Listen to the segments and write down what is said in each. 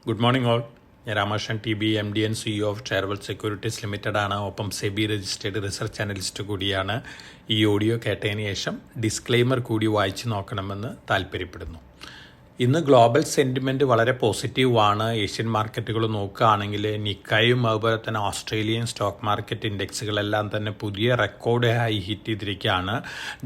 Good morning all. ഞാൻ Ramakrishnan TB MD and CEO of travel securities limited ആണ്. ഒപ്പം SEBI registered research analyst കൂടിയാണ്. ഈ ഓഡിയോ കേട്ടതിന് ശേഷം ഡിസ്ക്ലെയിമർ കൂടി വായിച്ചു നോക്കണമെന്ന് താല്പര്യപ്പെടുന്നു. ഇന്ന് ഗ്ലോബൽ സെൻറ്റിമെൻറ്റ് വളരെ പോസിറ്റീവാണ്. ഏഷ്യൻ മാർക്കറ്റുകൾ നോക്കുകയാണെങ്കിൽ നിക്കായും അതുപോലെ തന്നെ ഓസ്ട്രേലിയൻ സ്റ്റോക്ക് മാർക്കറ്റ് ഇൻഡെക്സുകളെല്ലാം തന്നെ പുതിയ റെക്കോർഡ് ഹൈ ഹിറ്റ് ചെയ്തിരിക്കുകയാണ്.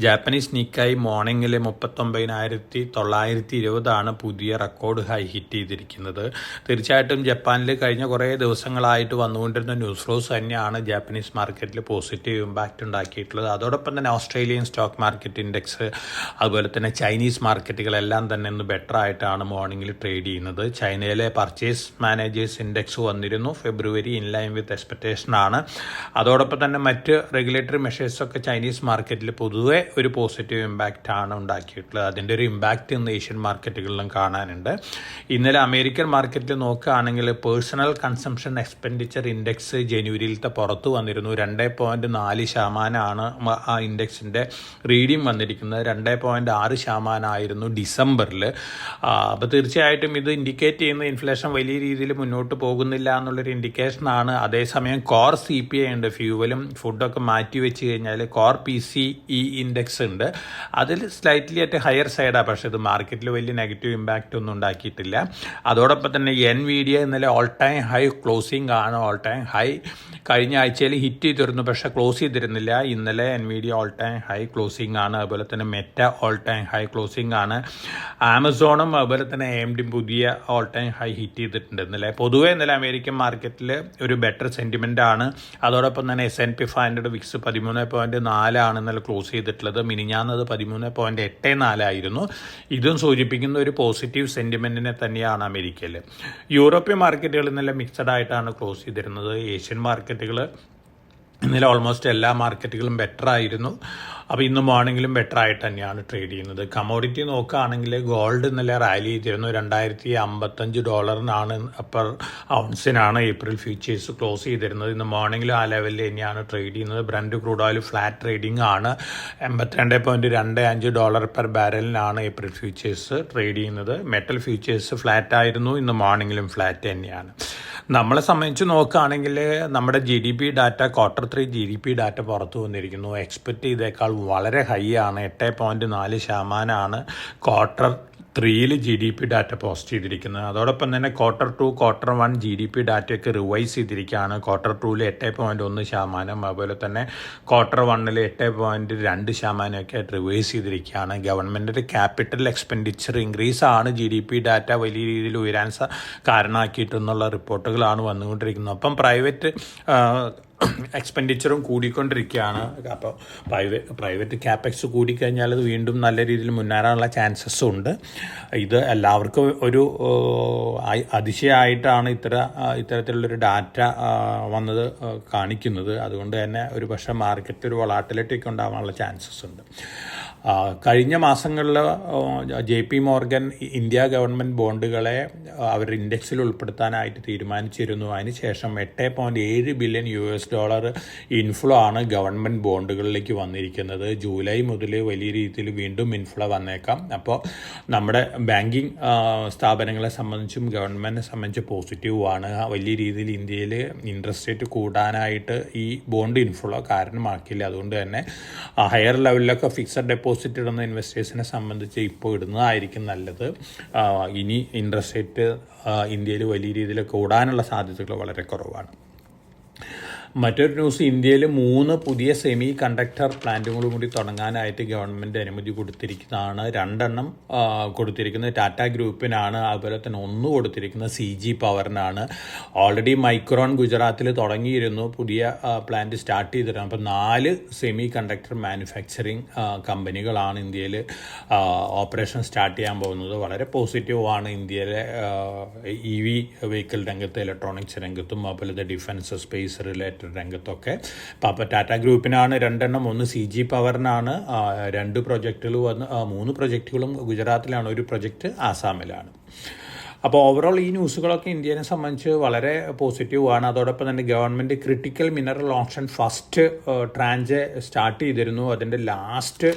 ജാപ്പനീസ് നിക്കായി മോർണിംഗിൽ 39,920 പുതിയ റെക്കോർഡ് ഹൈ ഹിറ്റ് ചെയ്തിരിക്കുന്നത്. തീർച്ചയായിട്ടും ജപ്പാനിൽ കഴിഞ്ഞ കുറേ ദിവസങ്ങളായിട്ട് വന്നുകൊണ്ടിരുന്ന ന്യൂസ് ഫ്ലോസ് തന്നെയാണ് ജാപ്പനീസ് മാർക്കറ്റിൽ പോസിറ്റീവ് ഇമ്പാക്റ്റ് ഉണ്ടാക്കിയിട്ടുള്ളത്. അതോടൊപ്പം തന്നെ ഓസ്ട്രേലിയൻ സ്റ്റോക്ക് മാർക്കറ്റ് ഇൻഡെക്സ് അതുപോലെ തന്നെ ചൈനീസ് മാർക്കറ്റുകളെല്ലാം തന്നെ ഇന്ന് ബെറ്റർ ആയിട്ടാണ് മോർണിംഗിൽ ട്രേഡ് ചെയ്യുന്നത്. ചൈനയിലെ പർച്ചേസ് മാനേജേഴ്സ് ഇൻഡെക്സ് വന്നിരുന്നു. ഫെബ്രുവരി ഇൻ ലൈൻ വിത്ത് എക്സ്പെക്ടേഷൻ ആണ്. അതോടൊപ്പം തന്നെ മറ്റ് റെഗുലേറ്ററി മെഷേഴ്സൊക്കെ ചൈനീസ് മാർക്കറ്റിൽ പൊതുവെ ഒരു പോസിറ്റീവ് ഇമ്പാക്റ്റ് ആണ് ഉണ്ടാക്കിയിട്ടുള്ളത്. അതിൻ്റെ ഒരു ഇമ്പാക്റ്റ് ഇന്ന് ഏഷ്യൻ മാർക്കറ്റുകളിലും കാണാനുണ്ട്. ഇന്നലെ അമേരിക്കൻ മാർക്കറ്റിൽ നോക്കുകയാണെങ്കിൽ പേഴ്സണൽ കൺസംഷൻ എക്സ്പെൻഡിച്ചർ ഇൻഡെക്സ് ജനുവരിയിലത്തെ പുറത്ത് വന്നിരുന്നു. 2.4% ആ ഇൻഡെക്സിൻ്റെ റീഡിങ് വന്നിരിക്കുന്നത്. 2.6% ഡിസംബറിൽ. അപ്പോൾ തീർച്ചയായിട്ടും ഇത് ഇൻഡിക്കേറ്റ് ചെയ്യുന്ന ഇൻഫ്ലേഷൻ വലിയ രീതിയിൽ മുന്നോട്ട് പോകുന്നില്ല എന്നുള്ളൊരു ഇൻഡിക്കേഷനാണ്. അതേസമയം കോർ CPI ഉണ്ട്. ഫ്യൂവലും ഫുഡൊക്കെ മാറ്റി വെച്ച് കഴിഞ്ഞാൽ കോർ PCE ഇൻഡെക്സ് ഉണ്ട്. അതിൽ സ്ലൈറ്റ്ലി അറ്റ് ഹയർ സൈഡാണ്. പക്ഷേ ഇത് മാർക്കറ്റിൽ വലിയ നെഗറ്റീവ് ഇമ്പാക്റ്റ് ഒന്നും ഉണ്ടാക്കിയിട്ടില്ല. അതോടൊപ്പം തന്നെ NVIDIA ഇന്നലെ ഓൾ ടൈം ഹൈ ക്ലോസിംഗ് ആണ്. ഓൾ ടൈം ഹൈ കഴിഞ്ഞ ആഴ്ചയിൽ ഹിറ്റ് ചെയ്തിരുന്നു, പക്ഷേ ക്ലോസ് ചെയ്തിരുന്നില്ല. ഇന്നലെ NVIDIA all time high closing ആണ്. അതുപോലെ തന്നെ Meta all time high closing ആണ്. ആമസോണും അതുപോലെ തന്നെ AMD പുതിയ ഓൾ ടൈം ഹൈ ഹിറ്റ് ചെയ്തിട്ടുണ്ട് ഇന്നലെ. പൊതുവേ ഇന്നലെ അമേരിക്കൻ മാർക്കറ്റിൽ ഒരു ബെറ്റർ സെൻറ്റിമെൻ്റ് ആണ്. അതോടൊപ്പം തന്നെ S&P 500 വിക്സ് 13.4 ഇന്നലെ ക്ലോസ് ചെയ്തിട്ടുള്ളത്. മിനിഞ്ഞാന്നത് 13.84 ഇതും സൂചിപ്പിക്കുന്ന ഒരു പോസിറ്റീവ് സെൻറ്റിമെൻറ്റിനെ തന്നെയാണ് അമേരിക്കയിൽ. യൂറോപ്യൻ മാർക്കറ്റുകൾ ഇന്നലെ മിക്സഡ് ആയിട്ടാണ് ക്ലോസ് ചെയ്തിരുന്നത്. ഏഷ്യൻ മാർക്കറ്റുകൾ ഇന്നലെ ഓൾമോസ്റ്റ് എല്ലാ മാർക്കറ്റുകളും ബെറ്റർ ആയിരുന്നു. അപ്പോൾ ഇന്ന് മോർണിംഗിലും ബെറ്റർ ആയിട്ട് തന്നെയാണ് ട്രേഡ് ചെയ്യുന്നത്. കമോഡിറ്റി നോക്കുകയാണെങ്കിൽ ഗോൾഡ് ഇന്നലെ റാലി ചെയ്തിരുന്നു. $2,055 പെർ ഔൺസിനാണ് ഏപ്രിൽ ഫ്യൂച്ചേഴ്സ് ക്ലോസ് ചെയ്തിരുന്നത്. ഇന്ന് മോർണിംഗിലും ആ ലെവലിൽ തന്നെയാണ് ട്രേഡ് ചെയ്യുന്നത്. Brent crude oil flat trading ആണ്. $82.25 പെർ ബാരലിനാണ് ഏപ്രിൽ ഫ്യൂച്ചേഴ്സ് ട്രേഡ് ചെയ്യുന്നത്. മെറ്റൽ ഫ്യൂച്ചേഴ്സ് ഫ്ലാറ്റ് ആയിരുന്നു. ഇന്ന് മോർണിംഗിലും ഫ്ലാറ്റ് തന്നെയാണ്. നമ്മളെ സംബന്ധിച്ച് നോക്കുകയാണെങ്കിൽ നമ്മുടെ GDP data Q3 GDP data പുറത്തു വന്നിരിക്കുന്നു. എക്സ്പെക്റ്റ് ചെയ്തേക്കാൾ വളരെ ഹൈ ആണ്. 8.4% Q3 GDP ഡാറ്റ പോസ്റ്റ് ചെയ്തിരിക്കുന്നത്. അതോടൊപ്പം തന്നെ Q2 Q1 GDP ഡാറ്റയൊക്കെ റിവൈസ് ചെയ്തിരിക്കുകയാണ്. Q2 8.1%, അതുപോലെ തന്നെ Q1 8.2% റിവൈസ് ചെയ്തിരിക്കുകയാണ്. ഗവൺമെൻറ്റിൻ്റെ ക്യാപിറ്റൽ എക്സ്പെൻഡിച്ചർ ഇൻക്രീസ് ആണ് GDP ഡാറ്റ വലിയ രീതിയിൽ ഉയരാൻ കാരണമാക്കിയിട്ടെന്നുള്ള റിപ്പോർട്ടുകളാണ് വന്നുകൊണ്ടിരിക്കുന്നത്. അപ്പം പ്രൈവറ്റ് എക്സ്പെൻഡിച്ചറും കൂടിക്കൊണ്ടിരിക്കുകയാണ്. അപ്പോൾ പ്രൈവറ്റ് ക്യാപെക്സ് കൂടിക്കഴിഞ്ഞാൽ അത് വീണ്ടും നല്ല രീതിയിൽ മുന്നേറാനുള്ള ചാൻസസും ഉണ്ട്. ഇത് എല്ലാവർക്കും ഒരു അതിശയമായിട്ടാണ് ഇത്തരത്തിലുള്ളൊരു ഡാറ്റ വന്നത് കാണിക്കുന്നത്. അതുകൊണ്ട് തന്നെ ഒരു പക്ഷേ മാർക്കറ്റ് ഒരു വൊളാറ്റിലിറ്റി ഒക്കെ ഉണ്ടാകാനുള്ള ചാൻസസ് ഉണ്ട്. കഴിഞ്ഞ മാസങ്ങളിൽ JP Morgan ഇന്ത്യ ഗവൺമെൻറ് ബോണ്ടുകളെ അവർ ഇൻഡെക്സിൽ ഉൾപ്പെടുത്താനായിട്ട് തീരുമാനിച്ചിരുന്നു. അതിനുശേഷം $8.7 ബില്യൺ ഇൻഫ്ലോ ആണ് ഗവൺമെൻറ് ബോണ്ടുകളിലേക്ക് വന്നിരിക്കുന്നത്. ജൂലൈ മുതൽ വലിയ രീതിയിൽ വീണ്ടും ഇൻഫ്ലോ വന്നേക്കാം. അപ്പോൾ നമ്മുടെ ബാങ്കിങ് സ്ഥാപനങ്ങളെ സംബന്ധിച്ചും ഗവൺമെൻറ്റിനെ സംബന്ധിച്ച് പോസിറ്റീവാണ്. വലിയ രീതിയിൽ ഇന്ത്യയിൽ ഇൻട്രസ്റ്റ് റേറ്റ് കൂടാനായിട്ട് ഈ ബോണ്ട് ഇൻഫ്ലോ കാരണമാക്കില്ല. അതുകൊണ്ട് തന്നെ ഹയർ ലെവലിലൊക്കെ ഫിക്സഡ് ഡെപ്പോസിറ്റ് ഇടുന്ന ഇൻവെസ്റ്റേഴ്സിനെ സംബന്ധിച്ച് ഇപ്പോൾ ഇടുന്നതായിരിക്കും നല്ലത്. ഇനി ഇൻട്രസ്റ്റ് റേറ്റ് ഇന്ത്യയിൽ വലിയ രീതിയിൽ കൂടാനുള്ള സാധ്യതകൾ വളരെ കുറവാണ്. മറ്റൊരു ന്യൂസ്, ഇന്ത്യയിൽ 3 പുതിയ സെമി കണ്ടക്ടർ പ്ലാന്റുകളും കൂടി തുടങ്ങാനായിട്ട് ഗവൺമെൻറ് അനുമതി കൊടുത്തിരിക്കുന്നതാണ്. 2 കൊടുത്തിരിക്കുന്നത് ടാറ്റ ഗ്രൂപ്പിനാണ്. അതുപോലെ തന്നെ 1 കൊടുത്തിരിക്കുന്നത് CG പവറിനാണ്. ഓൾറെഡി മൈക്രോൺ ഗുജറാത്തിൽ തുടങ്ങിയിരുന്നു, പുതിയ പ്ലാന്റ് സ്റ്റാർട്ട് ചെയ്തിരുന്നു. അപ്പോൾ 4 സെമി കണ്ടക്ടർ മാനുഫാക്ചറിങ് കമ്പനികളാണ് ഇന്ത്യയിൽ ഓപ്പറേഷൻ സ്റ്റാർട്ട് ചെയ്യാൻ പോകുന്നത്. വളരെ പോസിറ്റീവാണ്. ഇന്ത്യയിലെ EV വെഹിക്കിൾ രംഗത്ത്, ഇലക്ട്രോണിക്സ് രംഗത്തും അതുപോലെ ഡിഫൻസ്, സ്പേസ് റിലേറ്റഡ് രംഗത്തൊക്കെ. അപ്പോൾ ടാറ്റ ഗ്രൂപ്പിനാണ് 2, 1 CG പവറിനാണ്. 2 പ്രൊജക്റ്റുകൾ 3 പ്രൊജക്റ്റുകളും ഗുജറാത്തിലാണ്, 1 പ്രൊജക്റ്റ് ആസാമിലാണ്. അപ്പോൾ ഓവറോൾ ഈ ന്യൂസുകളൊക്കെ ഇന്ത്യനെ സംബന്ധിച്ച് വളരെ പോസിറ്റീവാണ്. അതോടൊപ്പം തന്നെ government critical mineral option first tranche start ചെയ്തിരുന്നു. അതിൻ്റെ ലാസ്റ്റ്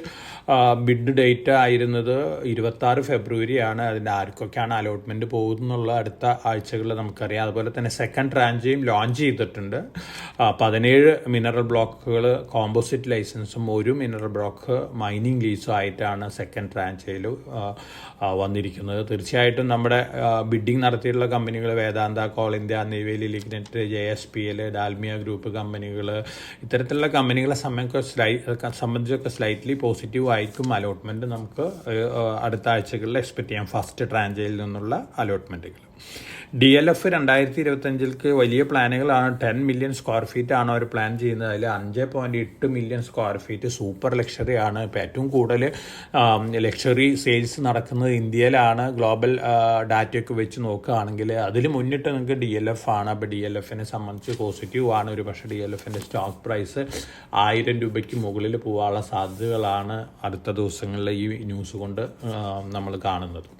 ബിഡ് ഡേറ്റ് ആയിരുന്നത് 26 ഫെബ്രുവരിയാണ്. അതിൻ്റെ ആർക്കൊക്കെയാണ് അലോട്ട്മെൻറ്റ് പോകുന്നുള്ള അടുത്ത ആഴ്ചകളിൽ നമുക്കറിയാം. അതുപോലെ തന്നെ സെക്കൻഡ് ട്രാഞ്ചയും ലോഞ്ച് ചെയ്തിട്ടുണ്ട്. 17 മിനറൽ ബ്ലോക്കുകൾ കോമ്പോസിറ്റ് ലൈസൻസും 1 മിനറൽ ബ്ലോക്ക് മൈനിങ് ലീസും ആയിട്ടാണ് സെക്കൻഡ് ട്രാഞ്ചയിൽ വന്നിരിക്കുന്നത്. തീർച്ചയായിട്ടും നമ്മുടെ ബിഡിങ് നടത്തിയിട്ടുള്ള കമ്പനികൾ Vedanta, coal India, Neyveli lignite, JSPL, Dalmia group കമ്പനികൾ, ഇത്തരത്തിലുള്ള കമ്പനികളെ സംബന്ധിച്ചൊക്കെ സ്ലൈറ്റ്ലി പോസിറ്റീവ് ആയിരിക്കും അലോട്ട്മെൻറ്റ് നമുക്ക് അടുത്ത ആഴ്ചകളിൽ എക്സ്പെക്റ്റ് ചെയ്യാം, ഫസ്റ്റ് ട്രാഞ്ചയിൽ നിന്നുള്ള അലോട്ട്മെൻറ്റുകൾ. DLF 2025 വലിയ പ്ലാനുകളാണ്. 10 മില്യൺ സ്ക്വയർ ഫീറ്റ് ആണ് അവർ പ്ലാൻ ചെയ്യുന്നത്. അതിൽ 5.8 million square feet super luxury ആണ്. ഇപ്പോൾ ഏറ്റവും കൂടുതൽ ലക്ഷറി സെയിൽസ് നടക്കുന്നത് ഇന്ത്യയിലാണ്. ഗ്ലോബൽ ഡാറ്റയൊക്കെ വെച്ച് നോക്കുകയാണെങ്കിൽ അതിൽ മുന്നിട്ട് നിങ്ങൾക്ക് DLF ആണ്. അപ്പോൾ DLFനെ സംബന്ധിച്ച് പോസിറ്റീവ് ആണ്. ഒരു പക്ഷേ DLFൻ്റെ സ്റ്റോക്ക് പ്രൈസ് 1000 രൂപയ്ക്ക് മുകളിൽ പോകാനുള്ള സാധ്യതകളാണ് അടുത്ത ദിവസങ്ങളിൽ ഈ ന്യൂസ് കൊണ്ട് നമ്മൾ കാണുന്നത്.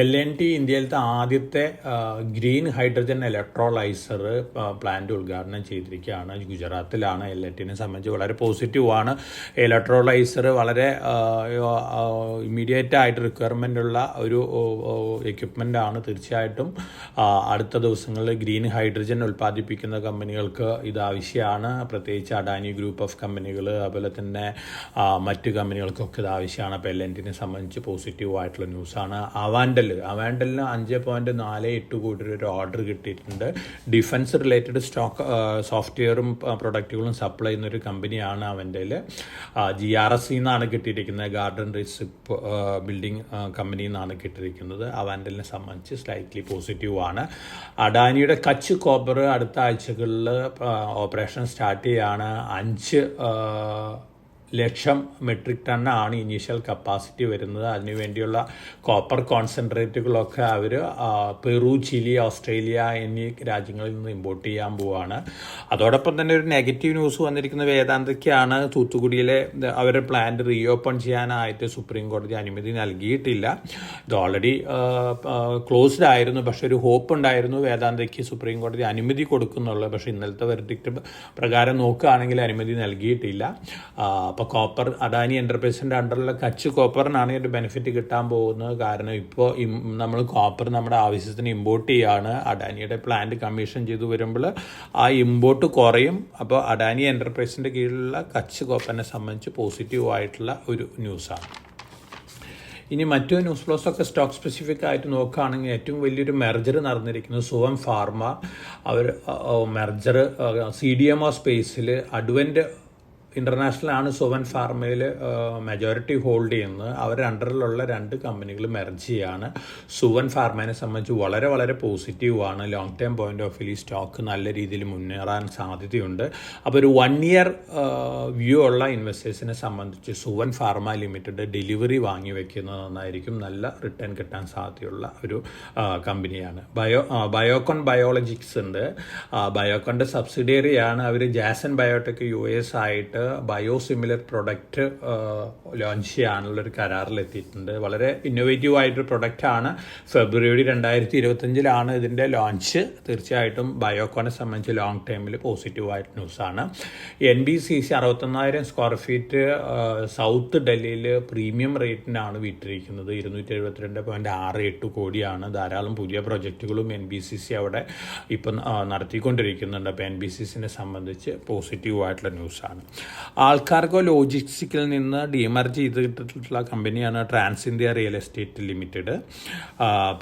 LNT ഇന്ത്യയിലത്തെ ആദ്യത്തെ ഗ്രീൻ ഹൈഡ്രജൻ ഇലക്ട്രോലൈസർ പ്ലാന്റ് ഉദ്ഘാടനം ചെയ്തിരിക്കുകയാണ്. ഗുജറാത്തിലാണ്. LNTനെ സംബന്ധിച്ച് വളരെ പോസിറ്റീവാണ്. ഇലക്ട്രോലൈസർ വളരെ ഇമ്മീഡിയറ്റ് ആയിട്ട് റിക്വയർമെൻ്റ് ഉള്ള ഒരു എക്യുപ്മെൻ്റാണ്. തീർച്ചയായിട്ടും അടുത്ത ദിവസങ്ങളിൽ ഗ്രീൻ ഹൈഡ്രജൻ ഉൽപ്പാദിപ്പിക്കുന്ന കമ്പനികൾക്ക് ഇത് ആവശ്യമാണ്. പ്രത്യേകിച്ച് അഡാനി ഗ്രൂപ്പ് ഓഫ് കമ്പനികൾ, അതുപോലെ തന്നെ മറ്റ് കമ്പനികൾക്കൊക്കെ ഇത് ആവശ്യമാണ്. അപ്പോൾ LNTനെ സംബന്ധിച്ച് പോസിറ്റീവായിട്ടുള്ള ന്യൂസാണ്. അവാൻഡലിന് 5.48 കോടി ഒരു ഓർഡർ കിട്ടിയിട്ടുണ്ട്. ഡിഫൻസ് റിലേറ്റഡ് സോഫ്റ്റ്വെയറും പ്രൊഡക്റ്റുകളും സപ്ലൈ ചെയ്യുന്നൊരു കമ്പനിയാണ് അവൻ്റെയിൽ. GRSC എന്നാണ് കിട്ടിയിരിക്കുന്നത്. ഗാർഡൻ റിസിപ്പ് ബിൽഡിംഗ് കമ്പനിയിൽ നിന്നാണ് കിട്ടിയിരിക്കുന്നത്. അവാൻഡലിനെ സംബന്ധിച്ച് സ്ലൈറ്റ്ലി പോസിറ്റീവാണ്. അഡാനിയുടെ കച്ച് കോപ്പർ അടുത്ത ആഴ്ചകളിൽ ഓപ്പറേഷൻ സ്റ്റാർട്ട് ചെയ്യുകയാണ്. 5 ലക്ഷം മെട്രിക് ടണ്ണാണ് ഇനീഷ്യൽ കപ്പാസിറ്റി വരുന്നത്. അതിനുവേണ്ടിയുള്ള കോപ്പർ കോൺസെൻട്രേറ്റുകളൊക്കെ അവർ പെറു, ചിലി, ഓസ്ട്രേലിയ എന്നീ രാജ്യങ്ങളിൽ നിന്ന് ഇമ്പോർട്ട് ചെയ്യാൻ പോവുകയാണ്. അതോടൊപ്പം തന്നെ ഒരു നെഗറ്റീവ് ന്യൂസ് വന്നിരിക്കുന്നത് വേദാന്തയ്ക്കാണ്. തൂത്തുക്കുടിയിലെ അവരുടെ പ്ലാന്റ് റീഓപ്പൺ ചെയ്യാനായിട്ട് സുപ്രീം കോടതി അനുമതി നൽകിയിട്ടില്ല. ഇത് ഓൾറെഡി ക്ലോസ്ഡ് ആയിരുന്നു. പക്ഷേ ഒരു ഹോപ്പ് ഉണ്ടായിരുന്നു വേദാന്തയ്ക്ക് സുപ്രീം കോടതി അനുമതി കൊടുക്കുന്നുള്ളത്. പക്ഷേ ഇന്നലത്തെ വെർഡിക്റ്റ് പ്രകാരം നോക്കുകയാണെങ്കിൽ അനുമതി നൽകിയിട്ടില്ല. അപ്പോൾ കോപ്പർ അഡാനി എൻ്റർപ്രൈസിൻ്റെ അണ്ടറിലുള്ള കച്ച് കോപ്പറിനാണ് ഒരു ബെനിഫിറ്റ് കിട്ടാൻ പോകുന്നത്. കാരണം ഇപ്പോൾ നമ്മൾ കോപ്പർ നമ്മുടെ ആവശ്യത്തിന് ഇമ്പോർട്ട് ചെയ്യുകയാണ്. അഡാനിയുടെ പ്ലാന്റ് കമ്മീഷൻ ചെയ്തു വരുമ്പോൾ ആ ഇമ്പോർട്ട് കുറയും. അപ്പോൾ അഡാനി എൻ്റർപ്രൈസിൻ്റെ കീഴിലുള്ള കച്ച് കോപ്പറിനെ സംബന്ധിച്ച് പോസിറ്റീവായിട്ടുള്ള ഒരു ന്യൂസാണ്. ഇനി മറ്റു ന്യൂസ് ഫ്ലോസൊക്കെ സ്റ്റോക്ക് സ്പെസിഫിക് ആയിട്ട് നോക്കുകയാണെങ്കിൽ ഏറ്റവും വലിയൊരു മെർജർ നടന്നിരിക്കുന്നത് സുവം ഫാർമ. അവർ മെർജർ CDMO സ്പേസിൽ അഡ്വൻറ്റ് ഇൻ്റർനാഷണലാണ് സുവൻ ഫാർമയിൽ മെജോറിറ്റി ഹോൾഡ് ചെയ്യുന്നത്. അവരുടെ അണ്ടറിലുള്ള 2 കമ്പനികൾ മെർജ് ചെയ്യാണ്. സുവൻ ഫാർമയെ സംബന്ധിച്ച് വളരെ വളരെ പോസിറ്റീവാണ്. Long term point of view stock നല്ല രീതിയിൽ മുന്നേറാൻ സാധ്യതയുണ്ട്. അപ്പോൾ ഒരു 1 ഇയർ വ്യൂ ഉള്ള ഇൻവെസ്റ്റേഴ്സിനെ സംബന്ധിച്ച് സുവൻ ഫാർമ ലിമിറ്റഡ് ഡെലിവറി വാങ്ങി വെക്കുന്നത് നന്നായിരിക്കും. നല്ല റിട്ടേൺ കിട്ടാൻ സാധ്യതയുള്ള ഒരു കമ്പനിയാണ്. ബയോകോൺ ബയോളജിക്സ് ഉണ്ട്. ബയോകോണിൻ്റെ സബ്സിഡിയറിയാണ്. അവർ ജാസൻ ബയോടെക് US ആയിട്ട് ബയോസിമിലർ പ്രൊഡക്റ്റ് ലോഞ്ച് ചെയ്യാനുള്ളൊരു കരാറിലെത്തിയിട്ടുണ്ട്. വളരെ ഇന്നോവേറ്റീവ് ആയിട്ടൊരു പ്രൊഡക്റ്റാണ്. ഫെബ്രുവരി 2025 ഇതിൻ്റെ ലോഞ്ച്. തീർച്ചയായിട്ടും ബയോകോനെ സംബന്ധിച്ച് ലോങ് ടൈമിൽ പോസിറ്റീവായിട്ട് ന്യൂസാണ്. NBCC 61,000 സ്ക്വയർ ഫീറ്റ് സൗത്ത് ഡൽഹിയിൽ പ്രീമിയം റേറ്റിനാണ് വിറ്റിരിക്കുന്നത്. 272.68 കോടിയാണ്. ധാരാളം പുതിയ പ്രൊജക്റ്റുകളും NBCC അവിടെ ഇപ്പം നടത്തിക്കൊണ്ടിരിക്കുന്നുണ്ട്. അപ്പോൾ NBCCനെ സംബന്ധിച്ച് പോസിറ്റീവായിട്ടുള്ള ന്യൂസാണ്. ആൾക്കാർക്കോ ലോജിസ്റ്റിക്കിൽ നിന്ന് ഡിമർജ് ചെയ്തിട്ടുള്ള കമ്പനിയാണ് trans India real estate limited.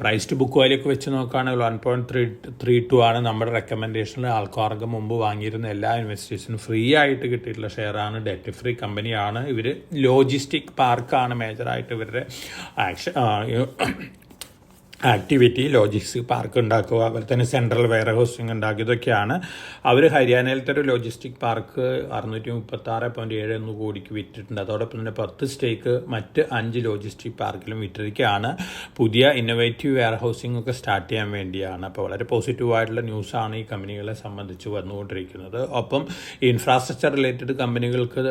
Price to book value ഒക്കെ വെച്ച് നോക്കുകയാണെങ്കിൽ 1.32 ആണ് നമ്മുടെ റെക്കമെൻഡേഷനിൽ. ആൾക്കാർക്ക് മുമ്പ് വാങ്ങിയിരുന്ന എല്ലാ ഇൻവെസ്റ്റേഴ്സിനും ഫ്രീ ആയിട്ട് കിട്ടിയിട്ടുള്ള ഷെയറാണ്. ഡെറ്റ് ഫ്രീ കമ്പനിയാണ്. ഇവർ ലോജിസ്റ്റിക് പാർക്കാണ് മേജറായിട്ട് ഇവരുടെ ആക്ടിവിറ്റി. ലോജിസ്റ്റിക് പാർക്ക് ഉണ്ടാക്കുക, അതുപോലെ തന്നെ സെൻട്രൽ വെയർ ഹൗസിങ് ഉണ്ടാക്കുക, ഇതൊക്കെയാണ്. അവർ ഹരിയാനയിലത്തെ ഒരു ലോജിസ്റ്റിക് പാർക്ക് 636.71 കോടിക്ക് വിറ്റിട്ടുണ്ട്. അതോടൊപ്പം തന്നെ 10 സ്റ്റേക്ക് മറ്റ് 5 ലോജിസ്റ്റിക് പാർക്കിലും വിറ്റിരിക്കുകയാണ്. പുതിയ ഇന്നോവേറ്റീവ് വെയർ ഹൗസിംഗ് ഒക്കെ സ്റ്റാർട്ട് ചെയ്യാൻ വേണ്ടിയാണ്. അപ്പോൾ വളരെ പോസിറ്റീവായിട്ടുള്ള ന്യൂസാണ് ഈ കമ്പനികളെ സംബന്ധിച്ച് വന്നുകൊണ്ടിരിക്കുന്നത്. ഒപ്പം ഇൻഫ്രാസ്ട്രക്ചർ റിലേറ്റഡ് കമ്പനികൾക്ക്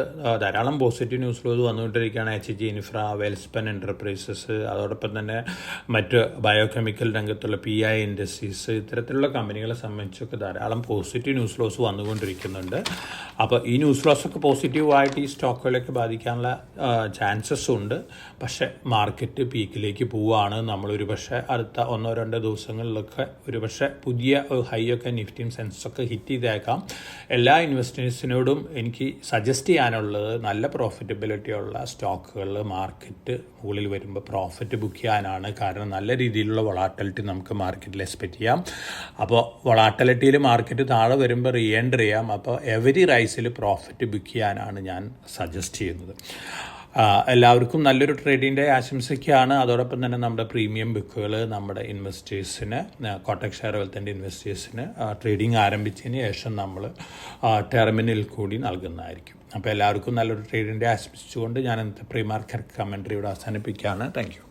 ധാരാളം പോസിറ്റീവ് ന്യൂസ് വന്നുകൊണ്ടിരിക്കുകയാണ്. HG ഇൻഫ്ര, വെൽസ്പൻ എൻ്റർപ്രൈസസ്, അതോടൊപ്പം തന്നെ മറ്റ് ബയോകെമിക്കൽ രംഗത്തുള്ള PI ഇൻഡസ്ട്രീസ്, ഇത്തരത്തിലുള്ള കമ്പനികളെ സംബന്ധിച്ചൊക്കെ ധാരാളം പോസിറ്റീവ് ന്യൂസ് ഫ്ലോസ് വന്നുകൊണ്ടിരിക്കുന്നുണ്ട്. അപ്പോൾ ഈ ന്യൂസ് ഫ്ലോസൊക്കെ പോസിറ്റീവായിട്ട് ഈ സ്റ്റോക്കുകളൊക്കെ ബാധിക്കാനുള്ള ചാൻസസ് ഉണ്ട്. പക്ഷേ മാർക്കറ്റ് പീക്കിലേക്ക് പോവുകയാണ്. നമ്മളൊരു പക്ഷേ അടുത്ത 1-2 ദിവസങ്ങളിലൊക്കെ ഒരു പക്ഷേ പുതിയ ഹൈ ഒക്കെ നിഫ്റ്റിയും സെൻസൊക്കെ ഹിറ്റ് ചെയ്തേക്കാം. എല്ലാ ഇൻവെസ്റ്റേഴ്സിനോടും എനിക്ക് സജസ്റ്റ് ചെയ്യാനുള്ളത് നല്ല പ്രോഫിറ്റബിലിറ്റി ഉള്ള സ്റ്റോക്കുകളിൽ മാർക്കറ്റ് മുകളിൽ വരുമ്പോൾ പ്രോഫിറ്റ് ബുക്ക് ചെയ്യാനാണ്. കാരണം നല്ല രീതിയിലുള്ള വൊളാറ്റിലിറ്റി നമുക്ക് മാർക്കറ്റിൽ എക്സ്പെക്റ്റ് ചെയ്യാം. അപ്പോൾ വൊളാറ്റിലിറ്റിയിൽ മാർക്കറ്റ് താഴെ വരുമ്പോൾ റീ എൻട്രി ചെയ്യാം. അപ്പോൾ എവരി റൈസിൽ പ്രോഫിറ്റ് ബുക്ക് ചെയ്യാനാണ് ഞാൻ സജസ്റ്റ് ചെയ്യുന്നത്. എല്ലാവർക്കും നല്ലൊരു ട്രേഡിംഗ് ഡേ ആശംസിക്കുകയാണ്. അതോടൊപ്പം തന്നെ നമ്മുടെ പ്രീമിയം ബുക്കുകൾ നമ്മുടെ ഇൻവെസ്റ്റേഴ്സിന്, കോട്ടക് ഷെയർ വെൽത്തിൻ്റെ ഇൻവെസ്റ്റേഴ്സിന് ട്രേഡിംഗ് ആരംഭിച്ചതിന് ശേഷം നമ്മൾ ടെർമിനൽ കൂടി നൽകുന്നതായിരിക്കും. അപ്പോൾ എല്ലാവർക്കും നല്ലൊരു ട്രേഡിംഗ് ഡേ ആശംസിച്ചുകൊണ്ട് ഞാൻ ഇന്നത്തെ പ്രീ മാർക്കറ്റ് കമൻട്രി ഇവിടെ അവസാനിപ്പിക്കുകയാണ്. Thank you.